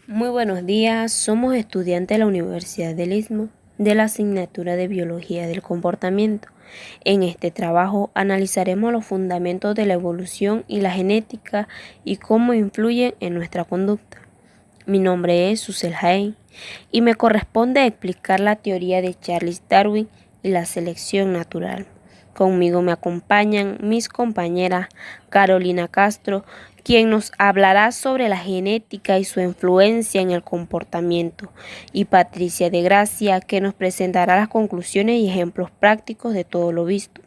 Muy buenos días, somos estudiantes de la Universidad del Istmo de la asignatura de Biología del Comportamiento. En este trabajo analizaremos los fundamentos de la evolución y la genética y cómo influyen en nuestra conducta. Mi nombre es Susel Jaén y me corresponde explicar la teoría de Charles Darwin y la selección natural. Conmigo me acompañan mis compañeras Carolina Castro, quien nos hablará sobre la genética y su influencia en el comportamiento, y Patricia de Gracia, que nos presentará las conclusiones y ejemplos prácticos de todo lo visto.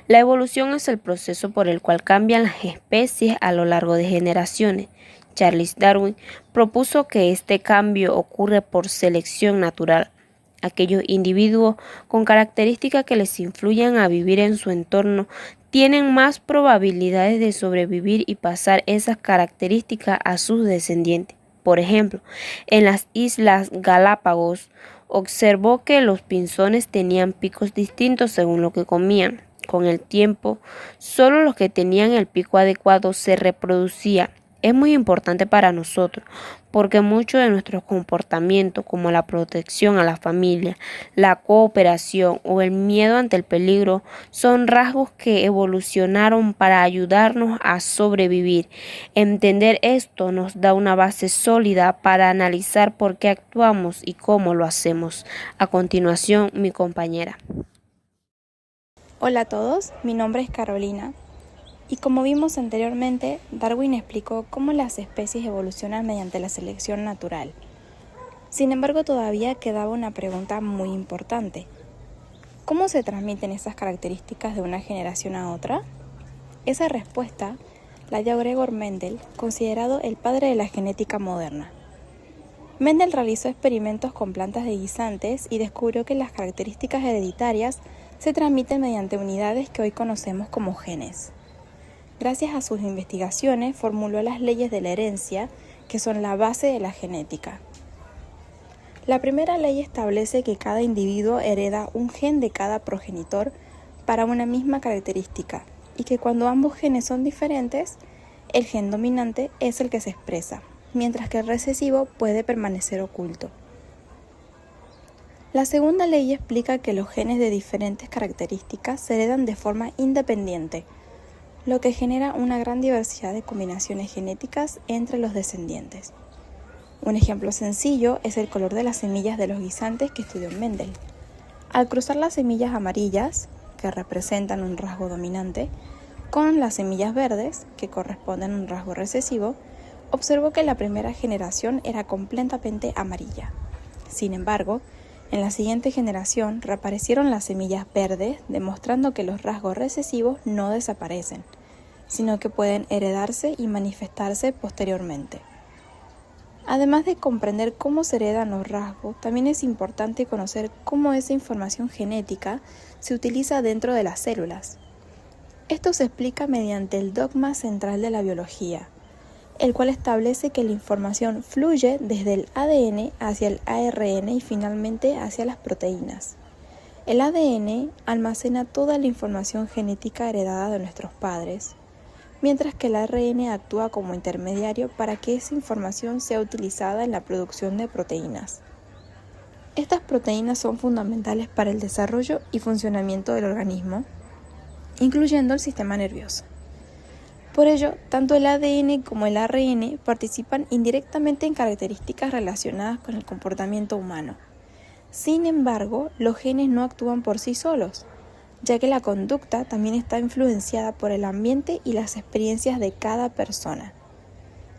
La evolución es el proceso por el cual cambian las especies a lo largo de generaciones. Charles Darwin propuso que este cambio ocurre por selección natural. Aquellos individuos con características que les influyan a vivir en su entorno tienen más probabilidades de sobrevivir y pasar esas características a sus descendientes. Por ejemplo, en las Islas Galápagos observó que los pinzones tenían picos distintos según lo que comían. Con el tiempo, solo los que tenían el pico adecuado se reproducían. Es muy importante para nosotros, porque mucho de nuestro comportamiento, como la protección a la familia, la cooperación o el miedo ante el peligro, son rasgos que evolucionaron para ayudarnos a sobrevivir. Entender esto nos da una base sólida para analizar por qué actuamos y cómo lo hacemos. A continuación, mi compañera. Hola a todos, mi nombre es Carolina y como vimos anteriormente, Darwin explicó cómo las especies evolucionan mediante la selección natural. Sin embargo, todavía quedaba una pregunta muy importante. ¿Cómo se transmiten esas características de una generación a otra? Esa respuesta la dio Gregor Mendel, considerado el padre de la genética moderna. Mendel realizó experimentos con plantas de guisantes y descubrió que las características hereditarias se transmiten mediante unidades que hoy conocemos como genes. Gracias a sus investigaciones, formuló las leyes de la herencia, que son la base de la genética. La primera ley establece que cada individuo hereda un gen de cada progenitor para una misma característica, y que cuando ambos genes son diferentes, el gen dominante es el que se expresa, mientras que el recesivo puede permanecer oculto. La segunda ley explica que los genes de diferentes características se heredan de forma independiente, lo que genera una gran diversidad de combinaciones genéticas entre los descendientes. Un ejemplo sencillo es el color de las semillas de los guisantes que estudió Mendel. Al cruzar las semillas amarillas, que representan un rasgo dominante, con las semillas verdes, que corresponden a un rasgo recesivo, observó que la primera generación era completamente amarilla. Sin embargo, en la siguiente generación reaparecieron las semillas verdes, demostrando que los rasgos recesivos no desaparecen, sino que pueden heredarse y manifestarse posteriormente. Además de comprender cómo se heredan los rasgos, también es importante conocer cómo esa información genética se utiliza dentro de las células. Esto se explica mediante el dogma central de la biología, el cual establece que la información fluye desde el ADN hacia el ARN y finalmente hacia las proteínas. El ADN almacena toda la información genética heredada de nuestros padres, mientras que el ARN actúa como intermediario para que esa información sea utilizada en la producción de proteínas. Estas proteínas son fundamentales para el desarrollo y funcionamiento del organismo, incluyendo el sistema nervioso. Por ello, tanto el ADN como el ARN participan indirectamente en características relacionadas con el comportamiento humano. Sin embargo, los genes no actúan por sí solos, ya que la conducta también está influenciada por el ambiente y las experiencias de cada persona.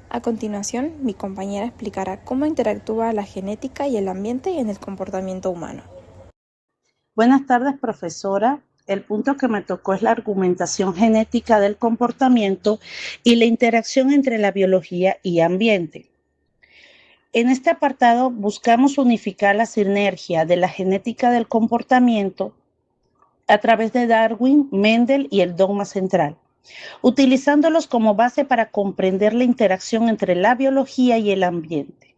A continuación, mi compañera explicará cómo interactúa la genética y el ambiente en el comportamiento humano. Buenas tardes, profesora. El punto que me tocó es la argumentación genética del comportamiento y la interacción entre la biología y ambiente. En este apartado buscamos unificar la sinergia de la genética del comportamiento a través de Darwin, Mendel y el dogma central, utilizándolos como base para comprender la interacción entre la biología y el ambiente.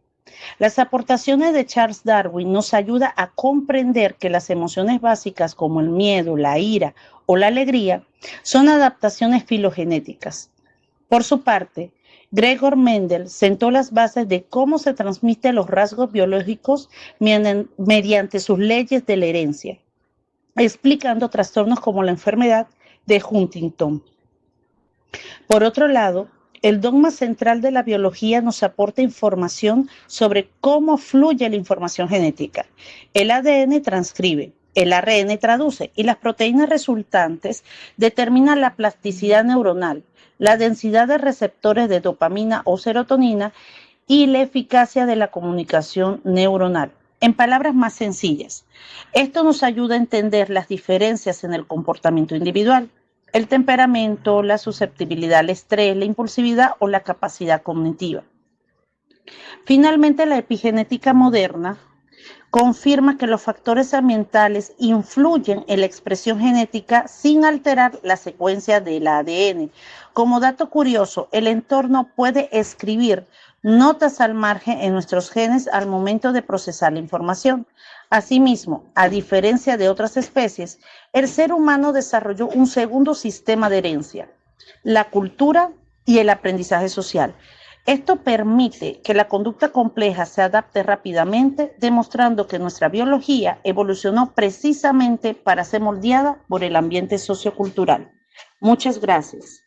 Las aportaciones de Charles Darwin nos ayudan a comprender que las emociones básicas como el miedo, la ira o la alegría son adaptaciones filogenéticas. Por su parte, Gregor Mendel sentó las bases de cómo se transmiten los rasgos biológicos mediante sus leyes de la herencia, explicando trastornos como la enfermedad de Huntington. Por otro lado, el dogma central de la biología nos aporta información sobre cómo fluye la información genética. El ADN transcribe, el ARN traduce y las proteínas resultantes determinan la plasticidad neuronal, la densidad de receptores de dopamina o serotonina y la eficacia de la comunicación neuronal. En palabras más sencillas, esto nos ayuda a entender las diferencias en el comportamiento individual, el temperamento, la susceptibilidad al estrés, la impulsividad o la capacidad cognitiva. Finalmente, la epigenética moderna confirma que los factores ambientales influyen en la expresión genética sin alterar la secuencia del ADN. Como dato curioso, el entorno puede escribir notas al margen en nuestros genes al momento de procesar la información. Asimismo, a diferencia de otras especies, el ser humano desarrolló un segundo sistema de herencia, la cultura y el aprendizaje social. Esto permite que la conducta compleja se adapte rápidamente, demostrando que nuestra biología evolucionó precisamente para ser moldeada por el ambiente sociocultural. Muchas gracias.